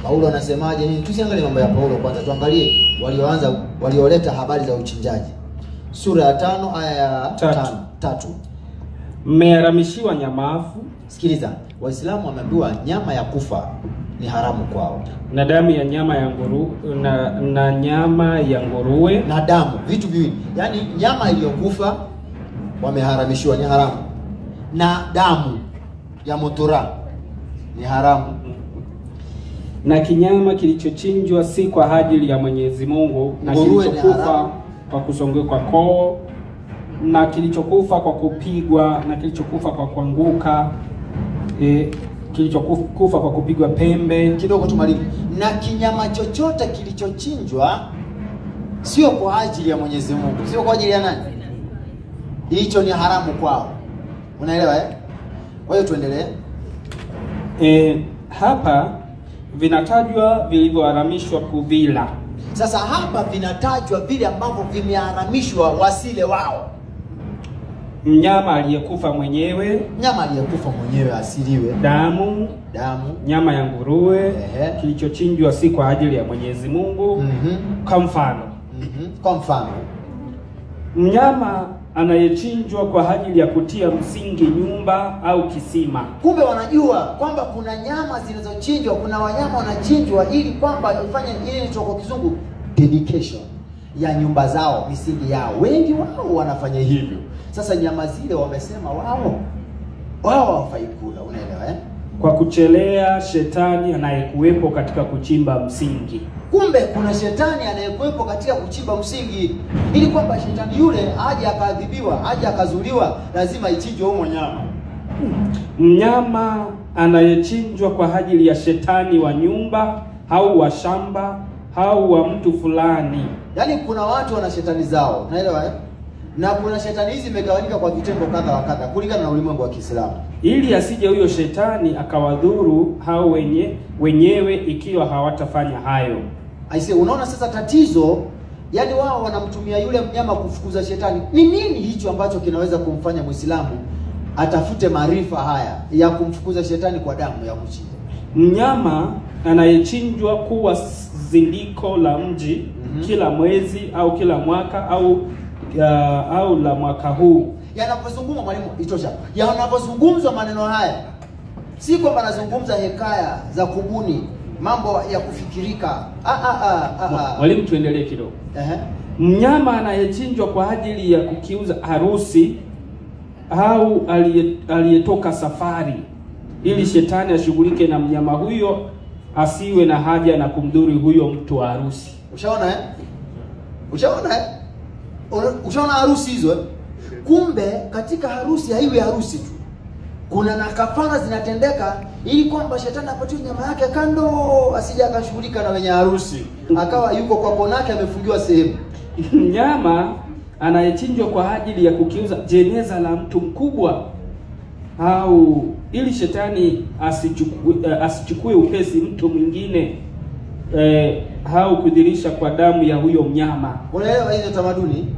Paulo anasemaje nini? Tusiangalie mambo ya Paulo kwanza, tuangalie walioleta habari za uchinjaji. Sura ya 5 aya ya 3. Mmeharamishiwa nyamafu. Sikiliza, Waislamu wameambiwa nyama ya kufa ni haramu kwao, na damu ya nyama ya na nyama ya nguruwe na damu, vitu viwili. Yaani nyama iliyokufa wameharamishiwa, ni haramu, na damu ya motora ni haramu, na kinyama kilichochinjwa si kwa ajili ya Mwenyezi Mungu, na kilichokufa kwa kusongekwa koo, na kilichokufa kwa kupigwa, na kilichokufa kwa kuanguka, kilichokufa kwa kupigwa pembe. Kidogo tumalize. Na kinyama chochote kilichochinjwa sio kwa ajili ya Mwenyezi Mungu, sio kwa ajili ya nani? Hicho ni haramu kwao. Unaelewa eh? Kwa hiyo tuendelee. Hapa vinatajwa vilivyoharamishwa kuvila. Sasa hapa vinatajwa vile ambavyo vimeharamishwa wasile wao. Mnyama aliyekufa mwenyewe, asiliwe. Damu, nyama ya nguruwe, kilichochinjwa si kwa ajili ya Mwenyezi Mungu. Kwa mfano, mnyama anayechinjwa kwa ajili ya kutia msingi nyumba au kisima. Kumbe wanajua kwamba kuna nyama zinazochinjwa, kuna wanyama wanachinjwa ili kwamba ifanye ile nitoko kizungu dedication ya nyumba zao, misingi yao. Wengi wao wanafanya hivyo. Sasa nyama zile wamesema wao hawafai kula, unaelewa eh? Kwa kuchelea shetani anayekuwepo katika kuchimba msingi. Kumbe kuna shetani anayekuwepo katika kuchimba msingi, ili kwamba shetani yule aje akaadhibiwa, aje akazuliwa, lazima ichinjwe huo nyama. Mnyama anayechinjwa kwa ajili ya shetani wa nyumba au wa shamba au wa mtu fulani. Yaani kuna watu wana shetani zao, unaelewa eh? Na kuna shetani hizi zimegawanyika kwa vitengo kadha wa kadha kulingana na ulimwengu wa Kiislamu, ili asije huyo shetani akawadhuru hao wenyewe ikiwa hawatafanya hayo. Aise, unaona sasa tatizo, yaani wao wanamtumia yule mnyama kufukuza shetani. Ni nini hicho ambacho kinaweza kumfanya Muislamu atafute maarifa haya ya kumfukuza shetani kwa damu ya kuchinja? Mnyama anayechinjwa kuwa zindiko la mji kila mwezi au kila mwaka au la mwaka huu. Yanapozungumzwa mwalimu, itosha. Yanapozungumzwa maneno haya, si kwamba nazungumza hekaya za kubuni mambo ya kufikirika. Mwalimu, tuendelee kidogo. Mnyama anayechinjwa kwa ajili ya kukiuza harusi au aliyetoka safari, ili shetani ashughulike na mnyama huyo, asiwe na haja na kumdhuru huyo mtu wa harusi. Ushaona eh? Ushaona harusi hizo eh? Kumbe katika harusi haiwi harusi tu, kuna na kafara zinatendeka ili kwamba shetani apatiwe nyama yake kando, asije akashughulika na wenye harusi, akawa yuko kwa konake amefungiwa sehemu. Mnyama anayechinjwa kwa ajili ya kukiuza jeneza la mtu mkubwa, au ili shetani asichukue upesi mtu mwingine, au kudhirisha kwa damu ya huyo mnyama. Unaelewa hizo tamaduni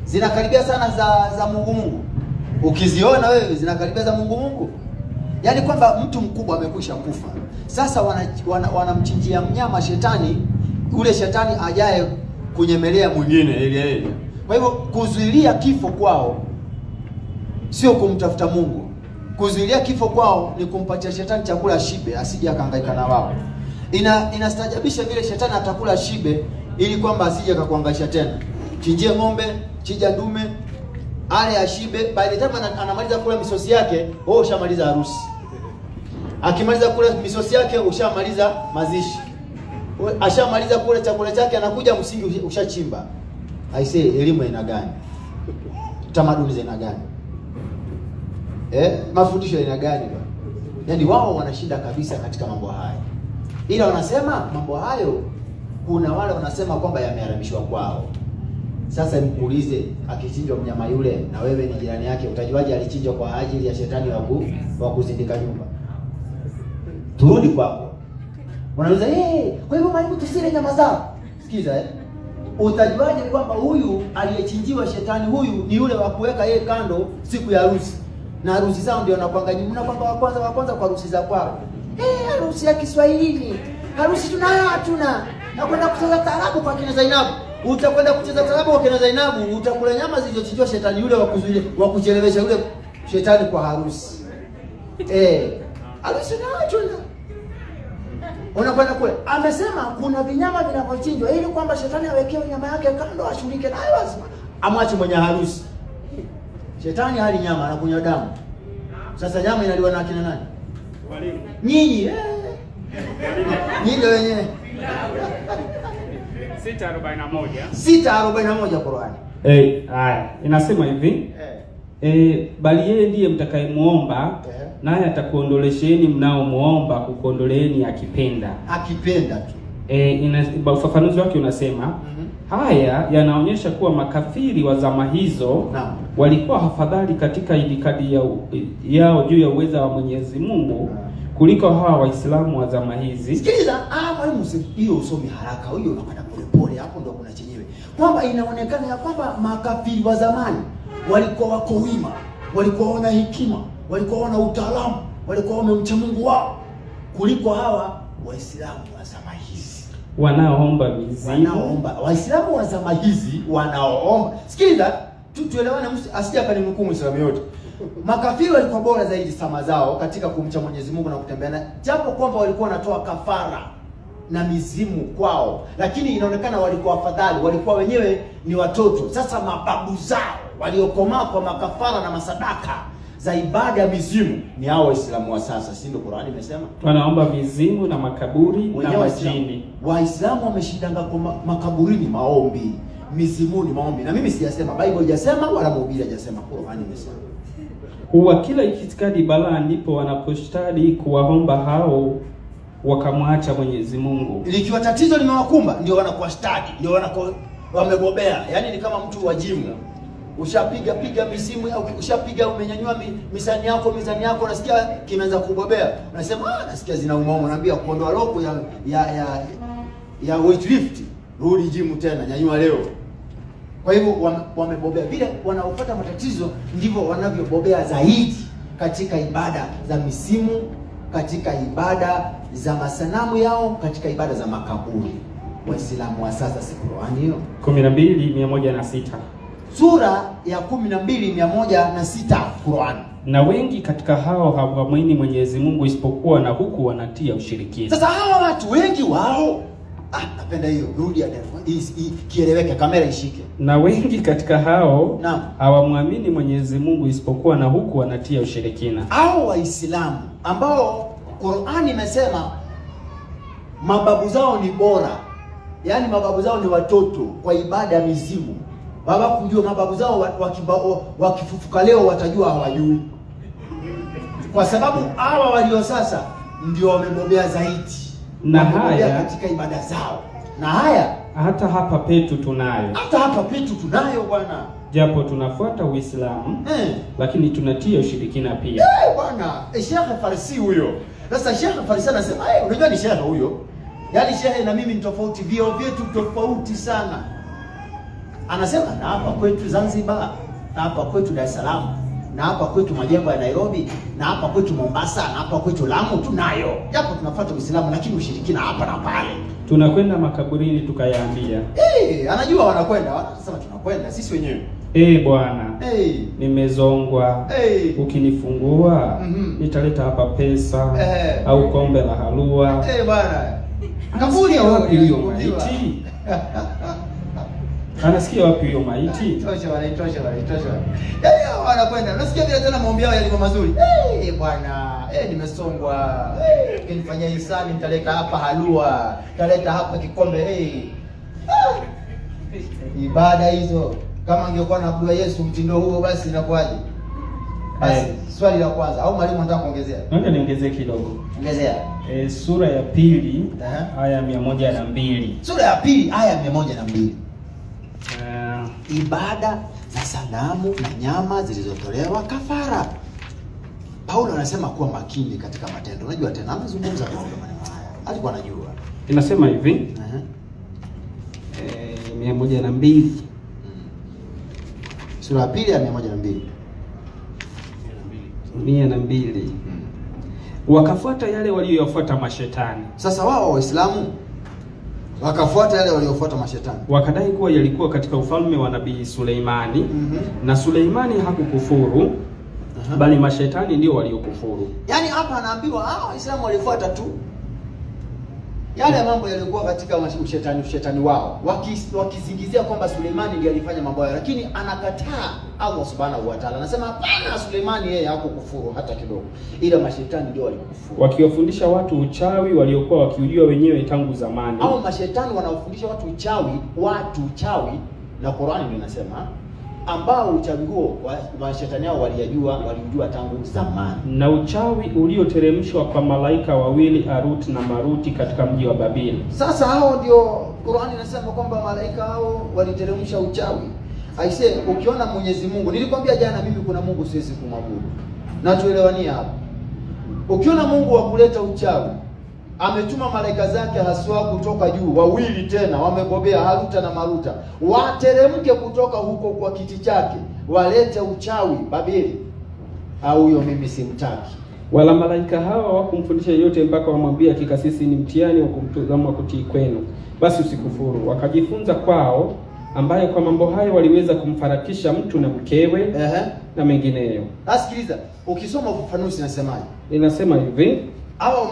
zinakaribia sana za Mungu. Ukiziona wewe zinakaribia za Mungu. Yaani kwamba mtu mkubwa amekwisha kufa. Sasa wanamchinjia mnyama shetani, ule shetani ajaye kunyemelea mwingine ile. Kwa hivyo kuzuilia kifo kwao sio kumtafuta Mungu. Kuzuilia kifo kwao ni kumpatia shetani chakula shibe, asije akahangaika na wao. Inastajabisha vile shetani atakula shibe ili kwamba asije akakuhangaisha tena. Chinjie ng'ombe, chinja ndume, ale ashibe. By the time anamaliza kula misosi yake, wewe ushamaliza harusi. Akimaliza kula misosi yake, ushamaliza mazishi. Ashamaliza kula chakula chake, anakuja msingi ushachimba. I say, elimu ina gani? Tamaduni zina gani? Mafundisho ina gani bwana? Yaani wao wanashinda kabisa katika mambo haya. Ila wanasema mambo hayo, kuna wale wanasema kwamba yameharamishwa kwao. Sasa mkuulize, akichinjwa mnyama yule na wewe ni jirani yake, utajuaje alichinjwa kwa ajili ya shetani wa kuzindika nyumba? Turudi kwako. Wanauliza, kwa hivyo mwalimu tusile nyama zao. Sikiza utajuaje kwamba huyu aliyechinjiwa shetani huyu ni yule wa kuweka yeye kando siku ya harusi? Na harusi zao ndio wanakuanga nyinyi, mnakwanga wa kwanza kwa harusi za kwao. harusi ya Kiswahili. Harusi tunayo hatuna. Na kwenda kucheza taarabu kwa kina Zainabu. Utakwenda kucheza taarabu kwa kina Zainabu, utakula nyama zilizochinjwa shetani yule wa kuchelewesha yule shetani kwa harusi. Harusi tunayo hatuna. Unakwenda kule. Amesema kuna vinyama vinavyochinjwa ili kwamba shetani awekewe nyama yake kando ashirike nayo lazima. Amwache mwenye harusi. Shetani hali nyama anakunywa damu. Sasa nyama inaliwa na akina nani? Walimu. Nyinyi. Nyinyi wenyewe. 6:41 Qur'ani. Haya, inasema hivi. Bali yeye ndiye mtakayemuomba, naye atakuondolesheni mnaomuomba kukuondoleeni akipenda. Akipenda tu. Ufafanuzi wake unasema haya yanaonyesha kuwa makafiri wa zama hizo walikuwa hafadhali katika itikadi yao juu ya uweza wa Mwenyezi Mungu kuliko hawa Waislamu wa zama hizi. Sikiliza, mwalimu, hiyo usomi haraka, hiyo unakwenda polepole, hapo ndio kuna chenyewe. Kwamba inaonekana ya kwamba makafiri wa zamani walikuwa wako wima, walikuwa wana hekima, walikuwa wana utaalamu, walikuwa wamemcha Mungu wao kuliko hawa Waislamu wa zama hizi wanaoomba mizimu. Waislamu wa zama hizi wanaoomba. Sikiliza, tuelewane, asije akanimhukumu Muislamu yote. Makafiri walikuwa bora zaidi sama zao katika kumcha Mwenyezi Mungu na kutembea na, japo kwamba walikuwa wanatoa kafara na mizimu kwao, lakini inaonekana walikuwa afadhali, walikuwa wenyewe ni watoto. Sasa mababu zao waliokomaa kwa makafara na masadaka za ibada ya mizimu ni hao Waislamu wa sasa, si ndio Qur'ani imesema? Wanaomba mizimu na makaburi na majini. Waislamu wameshindanga kwa makaburini maombi, mizimuni maombi. Na mimi sijasema, Bible haijasema wala mhubiri hajasema, Qur'ani imesema. Huwa kila itikadi balaa ndipo wanaposhtadi kuwaomba hao wakamwacha Mwenyezi Mungu. Likiwa tatizo limewakumba ndio wanakuwa stadi, ndio wamebobea. Yaani ni kama mtu wa jimu. Ushapiga misimu au ushapiga umenyanyua mizani yako unasikia kimeanza kubobea. Unasema nasikia zinauma, unaambia kuondoa loko ya weight lift, rudi jimu tena, nyanyua leo. Kwa hivyo wamebobea. Vile wanaopata matatizo ndivyo wanavyobobea zaidi katika ibada za misimu, katika ibada za masanamu yao, katika ibada za makaburi. Waislamu wa sasa, si Qur'ani hiyo 12:106. Sura ya 12:106 Qur'an. Na wengi katika hao hawamwamini Mwenyezi Mungu isipokuwa na huku wanatia ushirikina. Sasa hawa watu wengi wao, napenda hiyo, rudi kieleweke, kamera ishike. Na wengi katika hao hawamwamini Mwenyezi Mungu isipokuwa na huku wanatia ushirikina. Hao Waislamu ambao Qur'ani imesema mababu zao ni bora, yaani mababu zao ni watoto kwa ibada ya mizimu. Baba kujua mababu zao wakifufuka leo watajua hawajui. Kwa sababu hawa walio sasa ndio wamebobea zaidi. Na haya katika ibada zao. Na haya hata hapa petu tunayo. Bwana. Japo tunafuata Uislamu, lakini tunatia ushirikina pia. Bwana, Sheikh Farsi huyo. Sasa Sheikh Farsi anasema, unajua ni Sheikh huyo. Yaani Sheikh na mimi ni tofauti, vyetu tofauti sana. Anasema na hapa kwetu Zanzibar, na hapa kwetu Dar es Salaam, na hapa kwetu majengo ya Nairobi, na hapa kwetu Mombasa, na hapa kwetu Lamu tunayo. Japo tunafuata Uislamu lakini ushirikina hapa na pale. Tunakwenda makaburini tukayaambia. Anajua wanakwenda, wanasema tunakwenda sisi wenyewe. Bwana. Nimezongwa. Ukinifungua nitaleta hapa pesa au kombe la halua. Bwana. Kaburi wapi hiyo maiti? Anasikia wapi hiyo maiti? Tosha. Wanakwenda. Unasikia vile tena maombi yao yalikuwa mazuri. Bwana, nimesongwa. Ukinifanyia hisani nitaleta hapa halua, nitaleta hapa kikombe. Ibada hizo kama angekuwa na Abdul Yesu mtindo huo basi inakuwaje? Basi swali la kwanza au mwalimu anataka kuongezea? Ngoja niongezee kidogo. Ongezea. Sura ya 2 aya 102. Sura ya 2 aya 102. Ibada za sanamu na nyama zilizotolewa kafara. Paulo anasema kuwa makini katika matendo. Unajua tena anazungumza kwa maneno haya. Alikuwa anajua. Inasema hivi. 102. Sura ya 2 ya 102. 102. wakafuata yale walioyafuata mashetani. Sasa wao Waislamu wakafuata yale waliofuata mashetani, wakadai kuwa yalikuwa katika ufalme wa Nabii Suleimani. Na Suleimani hakukufuru, bali mashetani ndio waliokufuru. Yaani hapa anaambiwa Waislamu walifuata tu yale mambo yalikuwa katika ushetani wao, wakizingizia kwamba Suleimani ndiye alifanya mambo hayo, lakini anakataa Allah Subhanahu wa Ta'ala. Anasema hapana, Suleimani yeye hakukufuru hata kidogo, ila mashetani ndio walikufuru. Wakiwafundisha watu uchawi waliokuwa wakiujua wenyewe tangu zamani. Hao mashetani wanaofundisha watu uchawi, na Qur'ani ndio inasema ambao uchawi huo mashetani hao walijua tangu zamani. Na uchawi ulioteremshwa kwa malaika wawili Harut na Maruti katika mji wa Babeli. Sasa hao ndio Qur'ani inasema kwamba malaika hao waliteremsha uchawi. Aisee, ukiona Mwenyezi Mungu, nilikwambia jana mimi kuna Mungu siwezi kumwabudu. Na tuelewanie hapo. Ukiona Mungu wa kuleta uchawi, ametuma malaika zake haswa kutoka juu, wawili tena wamebobea, Haruta na Maruta, wateremke kutoka huko kwa kiti chake, walete uchawi Babeli, au huyo mimi simtaki. Wala malaika hawa hawakumfundisha yote mpaka wamwambia hakika sisi ni mtihani wa kumtazama kutii kwenu, basi usikufuru. Wakajifunza kwao, ambayo kwa mambo hayo waliweza kumfarakisha mtu na mkewe na mengineyo. Sikiliza, ukisoma ufafanuzi nasemaje? Inasema hivi, hao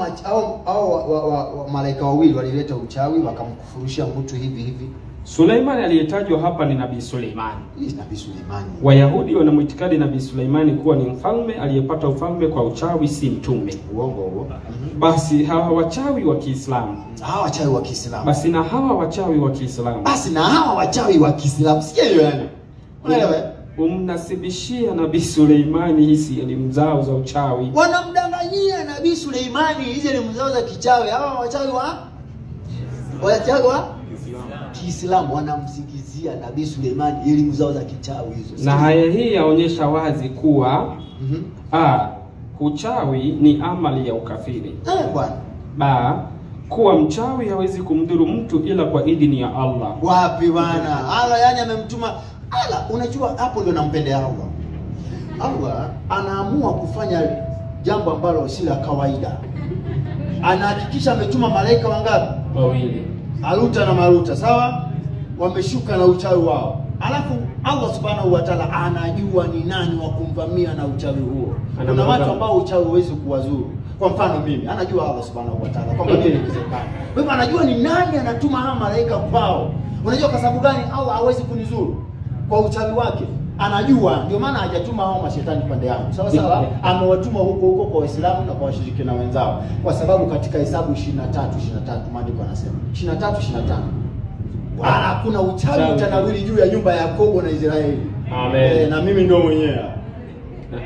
malaika wawili walileta uchawi wakamkufurisha mtu hivi. Suleimani aliyetajwa hapa ni Nabii Suleimani. Nabii Suleimani. Wayahudi wanamwitikadi Nabii Suleimani kuwa ni mfalme aliyepata ufalme kwa uchawi, si mtume. Uongo huo. Basi hawa wachawi wa Kiislamu. Basi na hawa wachawi wa Kiislamu. Sikia hiyo yani. Unaelewa? Umnasibishia Nabii Suleimani hizi elimu zao za uchawi. Wanamdanganyia Nabii Suleimani hizi elimu zao za kichawi. Hawa wachawi wa Kiislamu wanamsingizia Nabii Suleimani elimu zao za kichawi hizo. Na haya hii yaonyesha wazi kuwa uchawi ni amali ya ukafiri. Bwana. Kuwa mchawi hawezi kumdhuru mtu ila kwa idhini ya Allah. Wapi bwana? Allah yani amemtuma Allah. Unajua hapo ndio nampendea Allah. Allah anaamua kufanya jambo ambalo si la kawaida. Anahakikisha ametuma malaika wangapi? Wawili. Haruta na Maruta, sawa? Wameshuka na uchawi wao. Alafu Allah Subhanahu wa Ta'ala anajua ni nani wa kumvamia na uchawi huo. Kuna watu ambao uchawi huwezi kuwazuru. Kwa mfano mimi, anajua Allah Subhanahu wa Ta'ala kwamba mimi nikiwezekana. Kwa hivyo anajua ni nani anatuma hawa malaika kwao. Unajua kwa sababu gani Allah hawezi kunizuru? Kwa uchawi wake. Anajua, ndio maana hajatuma hao mashetani pande yangu. Sawa, amewatuma huko kwa Waislamu na kwa washirikina wenzao. Kwa sababu katika Hesabu 23 maandiko yanasema 23 kuna uchawi utanawili juu ya nyumba ya Yakobo na Israeli. Amen. Na mimi ndio mwenyewe.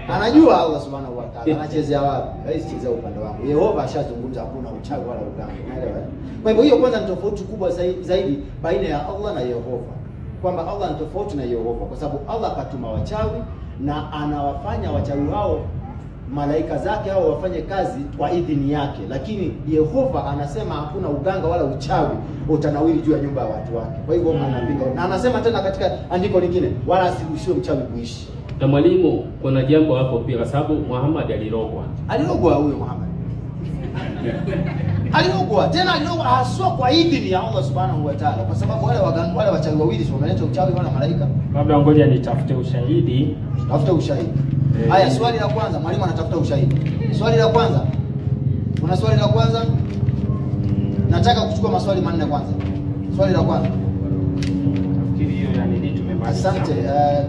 Anajua Allah Subhanahu wa Ta'ala anachezea wapi? Chezea upande wangu. Yehova ashazungumza hakuna uchawi wala uganga. Unaelewa? Kwa hivyo hiyo kwanza ni tofauti kubwa zaidi baina ya Allah na Yehova. Kwamba Allah ni tofauti na Yehova kwa sababu Allah akatuma wachawi na anawafanya wachawi hao malaika zake hao wafanye kazi kwa idhini yake, lakini Yehova anasema hakuna uganga wala uchawi utanawili juu ya nyumba ya watu wake. Kwa hivyo anapinga, na anasema tena katika andiko lingine, wala asiruhusiwe mchawi kuishi. Na mwalimu, kuna jambo hapo pia, kwa sababu Muhammad alirogwa huyo Muhammad alirogwa haswa kwa idhini ya Allah Subhanahu wa Ta'ala, kwa sababu wale wachawi wawili wameleta uchawi wala malaika. Labda ngoja nitafute ushahidi. Tafuta ushahidi. Haya, swali la kwanza, mwalimu anatafuta ushahidi. Swali la kwanza. Kuna swali la kwanza? Nataka kuchukua maswali manne kwanza. Swali la kwanza. Nafikiri hiyo yani tumemaliza. Asante. 1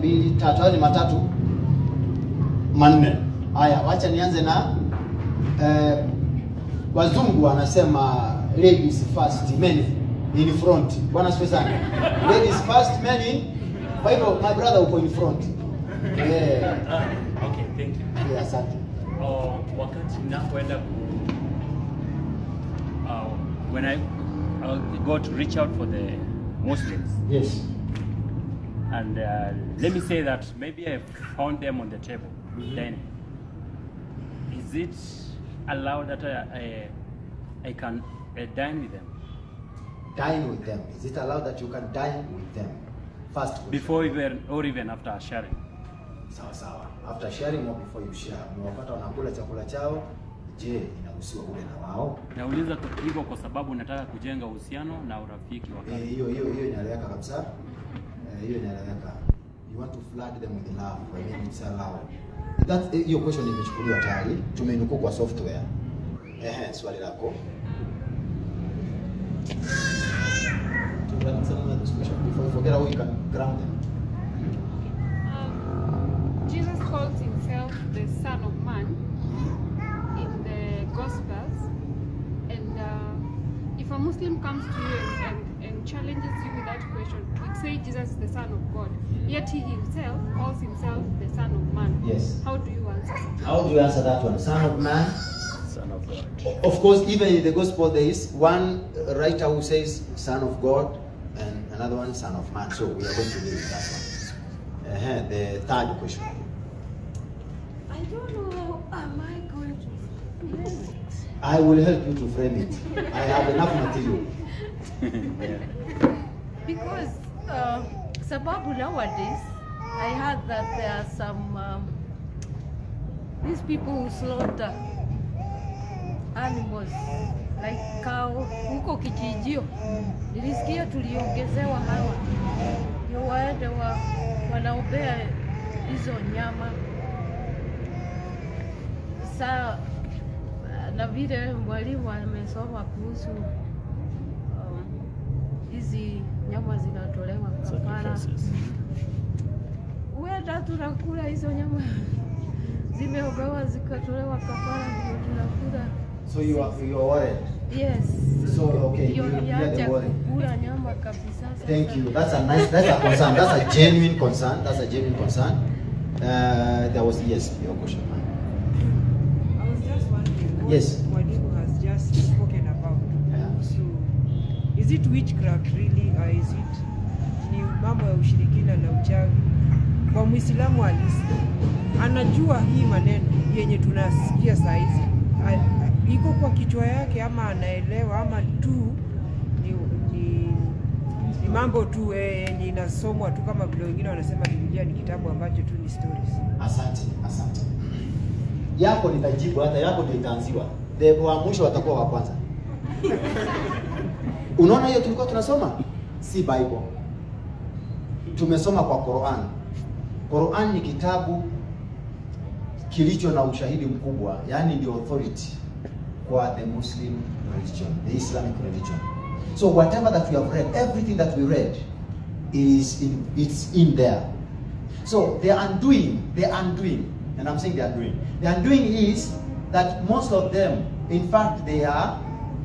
2 3, hayo ni matatu. Manne. Haya, wacha nianze na wazungu wanasema ladies first, men in front. Bwana asifiwe sana. Ladies first, men in. Kwa hivyo my brother uko in front. Okay, thank you. Asante. Wakati ninapoenda when I go to reach out for the Muslims. Yes. And let me say that maybe I found them on the table. Then is it allowed that I can dine with them? Dine with them. Is it allowed that you can dine with them? First question. Before even or even after sharing? Sawa sawa. After sharing or before you share, unawapata wanakula chakula chao, je, inaruhusiwa ule na wao? Nauliza hivyo kwa sababu nataka kujenga uhusiano na urafiki wa karibu. Hiyo inaeleweka kabisa. Hiyo inaeleweka. You want to flood them with love, I mean it's allowed. That hiyo question imechukuliwa tayari, tumeinukuu kwa software. Swali lako. Before you forget how you can ground them. Jesus calls himself the Son of Man in the Gospels, and if a Muslim comes to you and challenges you with that question, would say Jesus is the Son of God, yet he himself calls himself the Son of Man. Yes. How do you answer that? How do you answer that one? Son of Man? Son of God. Of course, even in the Gospel there is one writer who says Son of God and another one Son of Man. So we are going to leave that one. The third question. I don't know how am I going to frame it. I will help you to frame it. I have enough material. Because sababu nowadays, I heard that there are some these people who slaughter animals like cow huko kijijio. Nilisikia tuliongezewa hawa ndio waende wanaobea hizo nyama. Saa na vile mwalimu amesoma kuhusu hizi nyama zinatolewa kafara. Huenda tunakula hizo nyama zimeobewa zikatolewa kafara ndio tunakula. So you are worried? Yes. So okay, you are the worry. Kula nyama kabisa. Thank you. That's a concern. That's a genuine concern. That's a genuine concern. There was your question. I was just wondering what yes. Mwalimu has just spoken about. Yeah. So, is it witchcraft really, or is it ni mambo ya ushirikina na uchawi? Kwa Muislamu halisi anajua hii maneno yenye tunasikia saa hizi iko kwa kichwa yake, ama anaelewa, ama tu ni mambo tu yenye inasomwa tu, kama vile wengine wanasema Biblia ni kitabu ambacho tu ni stories. Asante. Yako nitajibu, hata yako ndio itaanziwa. Wa mwisho watakuwa wa kwanza. Unaona hiyo tulikuwa tunasoma? Si Bible. Tumesoma kwa Quran. Quran ni kitabu kilicho na ushahidi mkubwa, yani ndio authority kwa the Muslim religion, the Islamic religion. So whatever that we have read, everything that we read it's in there. So the undoing, and I'm saying the undoing is that most of them, in fact, they are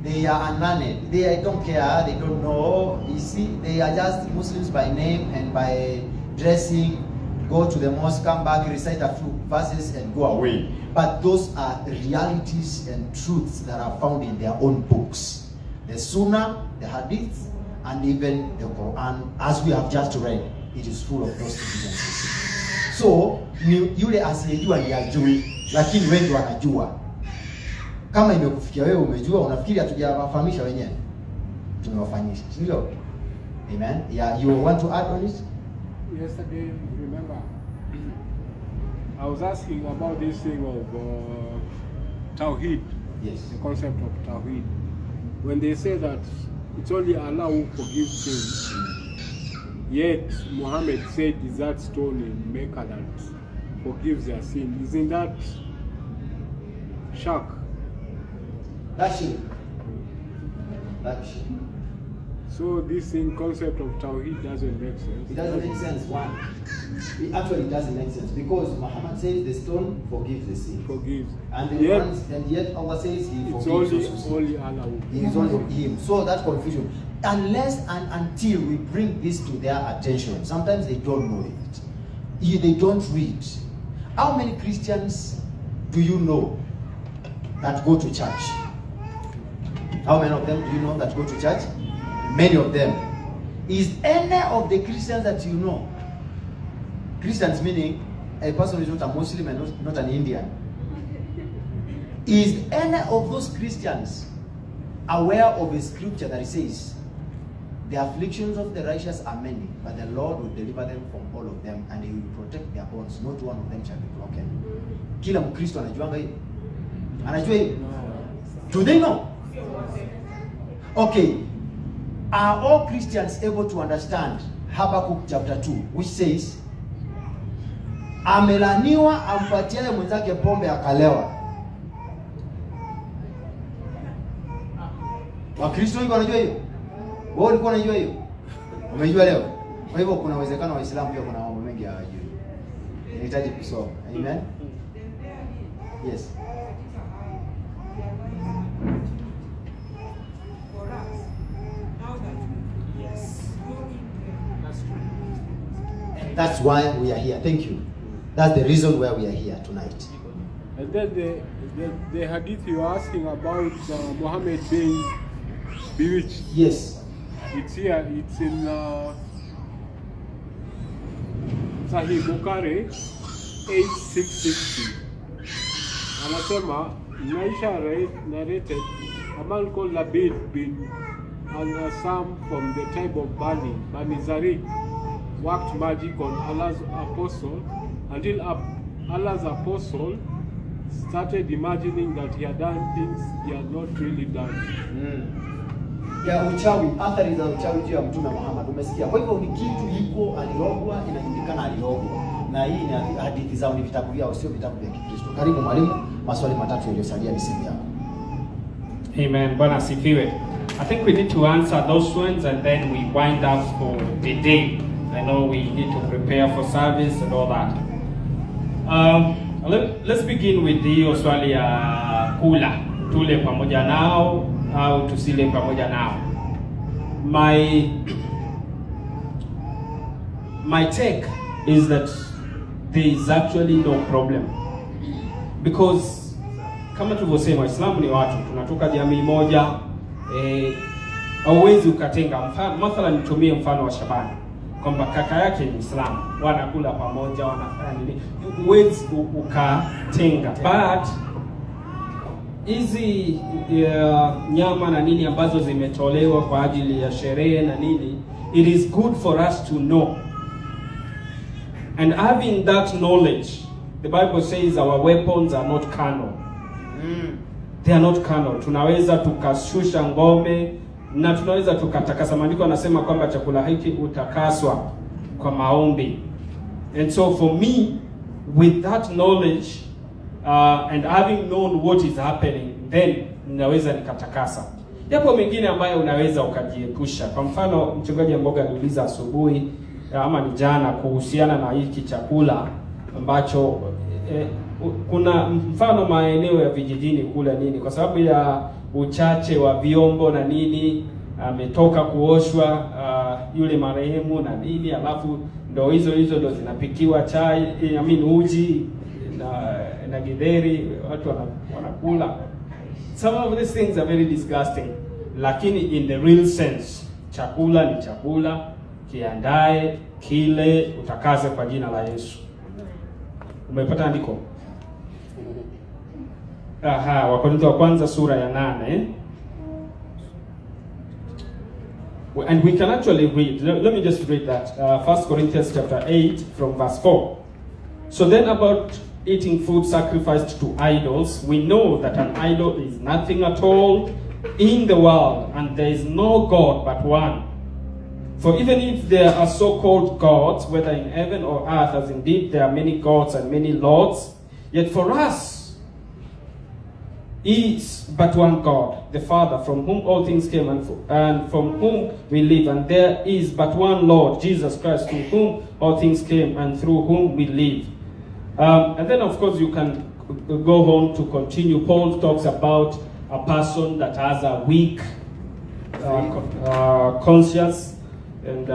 unlearned. They don't care, they don't know. You see, they are just Muslims by name and by dressing, go to the mosque, come back, recite a few verses and go away. But those are realities and truths that are found in their own books. The Sunnah, the Hadith, and even the Quran, as we have just read, it is full of those evidences. So, yule asiyejua ni ajui, lakini wengi wanajua. Kama imekufikia wewe umejua, unafikiri hatujawafahamisha wenyewe? Tumewafanyisha, sio? Amen. Yeah, you want to add on it? Yesterday, remember, I was asking about this thing of Tawheed. Yes. The concept of Tawheed. When they say that it's only Allah who forgives sins, yet Muhammad said is that stone in Mecca that forgives their sin. Isn't that shock? That's it. So this thing, concept of Tawheed doesn't make sense. It doesn't make sense. One, it actually doesn't make sense because Muhammad says the stone forgives the sin. Forgives. And yet Allah says He it's forgives. only Allah who It is only Him. So that confusion, unless and until we bring this to their attention, sometimes they don't know it. They don't read. How many Christians do you know that go to church? How many of them do you know that go to church? Many of them. Is any of the Christians that you know, Christians meaning a person who is not a Muslim and not an Indian, is any of those Christians aware of a scripture that says The afflictions of the righteous are many, but the Lord will deliver them from all of them, and he will protect their bones. Not one of them shall be broken. Kila Mkristo anajuanga hiyo? Anajua hiyo? Do they know? Okay. Are all Christians able to understand Habakkuk chapter 2, which says, amelaniwa ampatiaye mwenzake pombe akalewa. Wakristo wengi wanajua hiyo? Wewe ulikuwa unajua hiyo? Umejua leo? Kwa hivyo kuna uwezekano Waislamu pia kuna mambo mengi hawajui. Inahitaji kusoma. Amen. Yes. That's why we are here. Thank you. That's the reason why we are here tonight. And then the hadith you are asking about Muhammad being bewitched. Yes. It's here. It's in Sahih Bukhari 8660. Anasema, Naisha narrated, a man called Labid bin Al-Assam from the tribe of Bani Zarik worked magic on Allah's apostle until Allah's apostle started imagining that he had done things he had not really done. Ya uchawi, athari za uchawi juu ya Mtume Muhammad umesikia. Kwa hivyo ni kitu iko alirogwa, inajulikana alirogwa. Na hii ni hadithi zao, ni vitabu vyao, sio vitabu vya Kikristo. Karibu mwalimu, maswali matatu yaliyosalia ni simu yako. Amen. Bwana asifiwe. I think we need to answer those ones and then we wind up for the day. I know we need to prepare for service and all that. Let's begin with hiyo swali ya kula. Tule pamoja nao au tusile pamoja nao. My take is that there is actually no problem. Because kama tulivyosema, Waislamu ni watu, tunatoka jamii moja, hauwezi ukatenga. Mathalan nitumie mfano wa Shabani, kwamba kaka yake ni Muislamu, wanakula pamoja, wanafanya nini, huwezi ukatenga. But hizi nyama na nini ambazo zimetolewa kwa ajili ya sherehe na nini, it is good for us to know. And having that knowledge, the Bible says our weapons are not carnal. They are not carnal. Tunaweza tukashusha ngome na tunaweza tukatakasa. Maandiko yanasema kwamba chakula hiki utakaswa kwa maombi. And so for me, with that knowledge and having known what is happening, then ninaweza nikatakasa. Yapo mengine ambayo unaweza ukajiepusha. Kwa mfano, mchungaji Mboga aliuliza asubuhi ama ni jana kuhusiana na hiki chakula ambacho kuna mfano maeneo ya vijijini kula nini, kwa sababu ya uchache wa vyombo na nini, ametoka kuoshwa yule marehemu na nini, alafu ndo hizo ndo zinapikiwa chai, uji na githeri, watu wanakula. Some of these things are very disgusting, lakini in the real sense, chakula ni chakula, kiandae, kile, utakaze kwa jina la Yesu. Umepata andiko? Wakorintho wa kwanza sura ya 8. And we can actually read, let me just read that. 1 Corinthians chapter 8 from verse 4. So then about eating food sacrificed to idols, we know that an idol is nothing at all in the world, and there is no God but one. For even if there are so-called gods, whether in heaven or earth, as indeed there are many gods and many lords, yet for us is but one God, the Father, from whom all things came and from whom we live. And there is but one Lord, Jesus Christ, through whom all things came and through whom we live. And then, of course, you can go on to continue. Paul talks about a person that has a weak conscience. And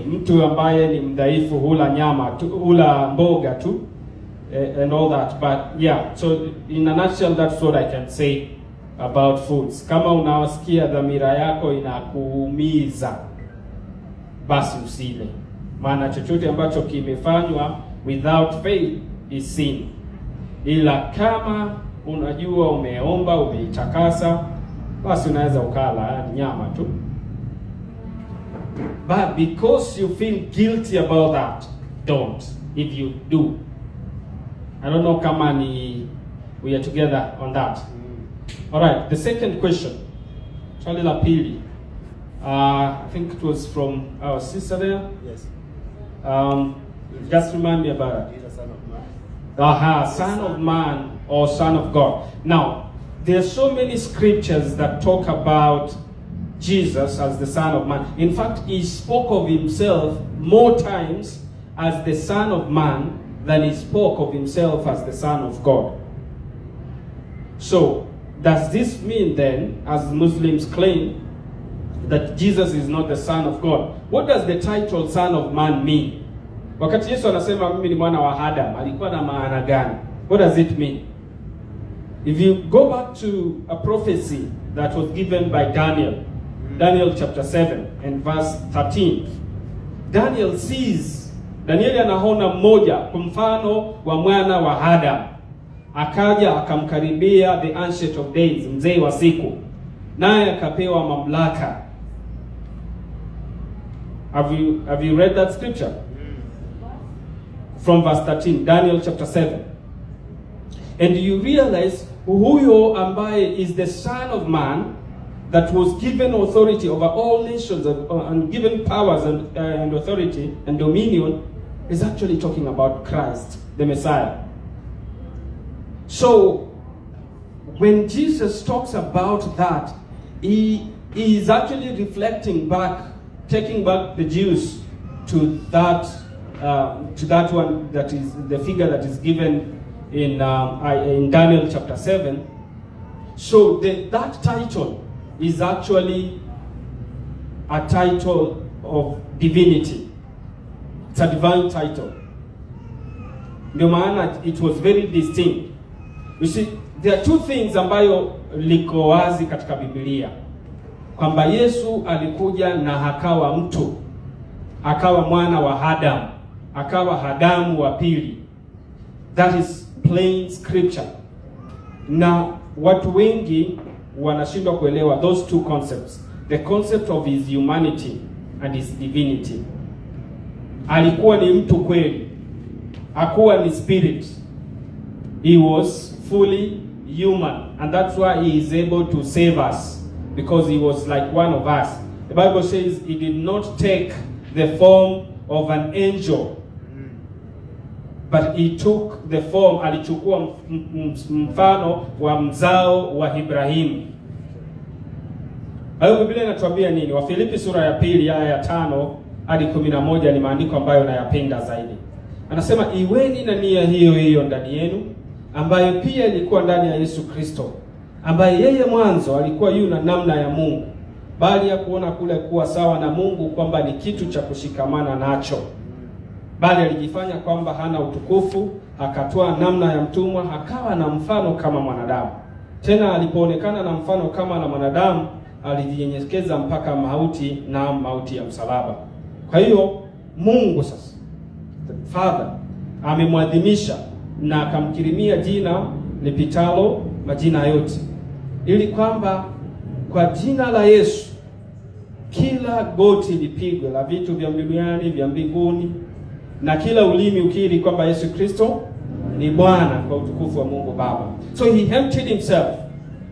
mtu ambaye ni mdhaifu hula nyama tu, hula mboga tu, and all that. But yeah, so in a nutshell, that's what I can say about foods. Kama unawasikia dhamira yako inakuumiza, basi usile. Maana chochote ambacho kimefanywa without faith is sin. Ila kama unajua umeomba, umeitakasa, basi unaweza ukala nyama tu. But because you feel guilty about that, don't. If you do. I don't know kama ni we are together on that. All right, the second question. Swali la pili. I think it was from our sister there. Yes. Just remind me about it. He's a son of man. Son of man or son of God. Now, there are so many scriptures that talk about Jesus as the Son of Man. In fact, he spoke of himself more times as the Son of Man than he spoke of himself as the Son of God. So, does this mean then, as Muslims claim, that Jesus is not the Son of God? What does the title Son of Man mean? Wakati Yesu anasema mimi ni mwana wa Adam, alikuwa na maana gani? What does it mean? If you go back to a prophecy that was given by Daniel, Daniel chapter 7 and verse 13. Daniel sees, Danieli anaona mmoja kwa mfano wa mwana wa Adam. Akaja akamkaribia the ancient of days, mzee wa siku. Naye akapewa mamlaka. Have you read that scripture? From verse 13, Daniel chapter 7. And you realize huyo ambaye is the Son of Man that was given authority over all nations and given powers and authority and dominion is actually talking about Christ, the Messiah. So, when Jesus talks about that, he is actually reflecting back, taking back the Jews to that one that is the figure that is given in Daniel chapter 7. So that title is actually a title of divinity. It's a divine title. Ndio maana it was very distinct. You see, there are two things ambayo liko wazi katika Biblia. Kwamba Yesu alikuja na akawa mtu. Akawa mwana wa Adam. Akawa Adamu wa pili. That is plain scripture. Na watu wengi wanashindwa kuelewa those two concepts. The concept of his humanity and his divinity. Alikuwa ni mtu kweli. Hakuwa ni spirit. He was fully human, and that's why he is able to save us, because he was like one of us. The Bible says he did not take the form of an angel, but he took the form, alichukua mfano wa mzao wa Ibrahimu. Hayo Biblia inatuambia nini? Wafilipi sura ya 2 aya ya 5 hadi 11 ni maandiko ambayo nayapenda zaidi. Anasema iweni na nia hiyo hiyo ndani yenu, ambayo pia ilikuwa ndani ya Yesu Kristo, ambaye yeye mwanzo alikuwa yuna namna ya Mungu, bali ya kuona kule kuwa sawa na Mungu kwamba ni kitu cha kushikamana nacho, bali alijifanya kwamba hana utukufu, akatoa namna ya mtumwa, akawa na mfano kama mwanadamu. Tena alipoonekana na mfano kama na mwanadamu, alijinyenyekeza mpaka mauti, na mauti ya msalaba. Kwa hiyo Mungu sasa, the Father, amemwadhimisha na akamkirimia jina lipitalo majina yote, ili kwamba kwa jina la Yesu kila goti lipigwe, la vitu vya duniani, vya mbinguni, na kila ulimi ukiri kwamba Yesu Kristo ni Bwana, kwa utukufu wa Mungu Baba. So he emptied himself.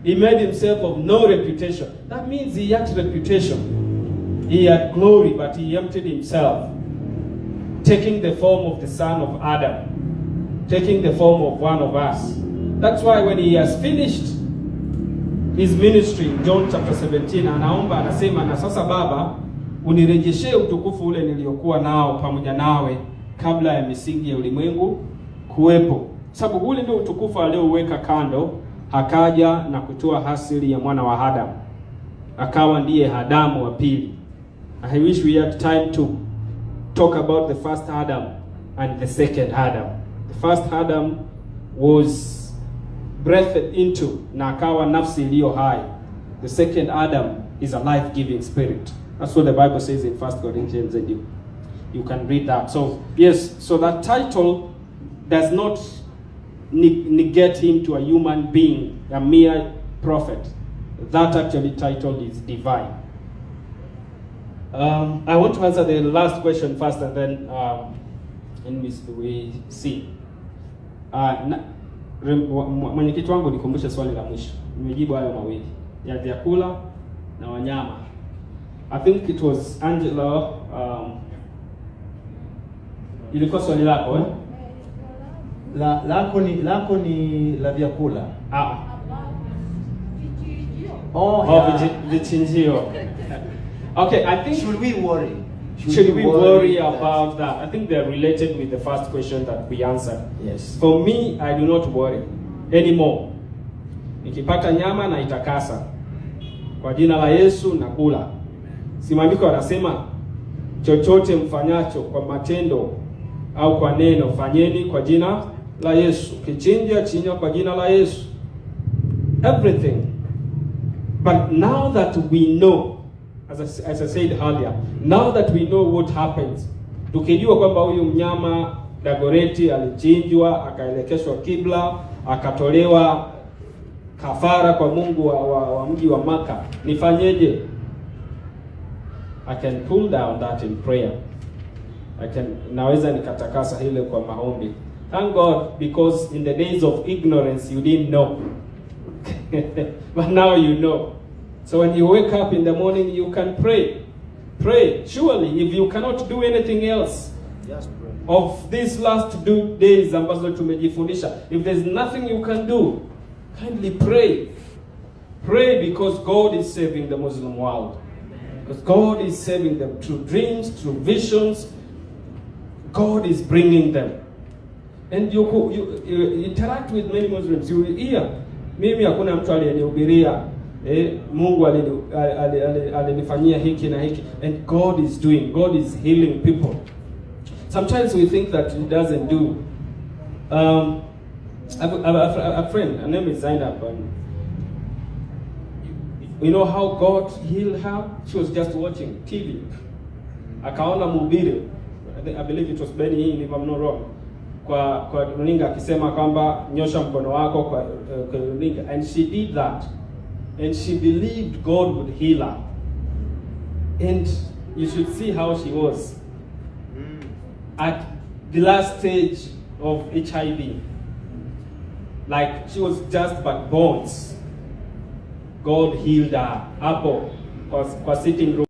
He made himself of no reputation. That means he had reputation. He had glory, but he emptied himself, taking the form of the son of Adam, taking the form of one of us. That's why when he has finished his ministry, John chapter 17, anaomba, anasema, na sasa Baba, unirejeshe utukufu ule niliokuwa nao pamoja nawe kabla ya misingi ya ulimwengu kuwepo. Sababu ule ndio utukufu aliouweka kando, akaja na kutoa asili ya mwana wa Adam, akawa ndiye Adamu wa pili. I wish we had time to talk about the first Adam and the second Adam. The first Adam was breathed into, na akawa nafsi iliyo hai. The second Adam is a life-giving spirit. That's what the Bible says in 1 Corinthians, and you can read that. So yes, so that title does not negate him to a human being, a mere prophet. That actually title is divine. I want to answer the last question first and then we see. Mwenyekiti wangu nikumbushe swali la mwisho. Nimejibu hayo mawili ya vyakula na wanyama. I think it was Angela. Ilikuwa swali lako lako ni la vyakula. Vichinjio. Okay, I think should we worry? Should we worry about that? I think they're related with the first question that we answered. Yes. For me, I do not worry anymore. Nikipata nyama na itakasa kwa jina la Yesu na kula. Si maandiko yanasema chochote mfanyacho kwa matendo au kwa neno fanyeni kwa jina la Yesu. Kichinja kwa jina la Yesu. Everything. But now that we know, as I said earlier, now that we know what happens, tukijua kwamba huyu mnyama Dagoreti alichinjwa, akaelekeshwa kibla, akatolewa kafara kwa Mungu wa mji wa Maka, nifanyeje? I can pull down that in prayer. Naweza nikatakasa hile kwa maombi. Thank God, because in the days of ignorance you didn't know. But now you know. So when you wake up in the morning, you can pray. Pray. Surely, if you cannot do anything else, just pray. Of these last 2 days ambazo tumejifundisha, if there's nothing you can do, kindly pray. Pray, because God is saving the Muslim world. Because God is saving them through dreams, through visions. God is bringing them. And you interact with many Muslims. You will hear, mimi hakuna mtu aliyenihubiria Mungu alinifanyia hiki na hiki. And God is doing. God is healing people. Sometimes we think that He doesn't do. I have a friend, her name is Zainab. You know how God healed her? She was just watching TV. Akaona mhubiri, I believe it was Benny Hinn, if I'm not wrong, kwa runinga akisema kwamba nyosha mkono wako kwa runinga, and she did that, and she believed God would heal her. And you should see how she was at the last stage of HIV. Like she was just but bones. God healed her. Hapo kwa sitting room.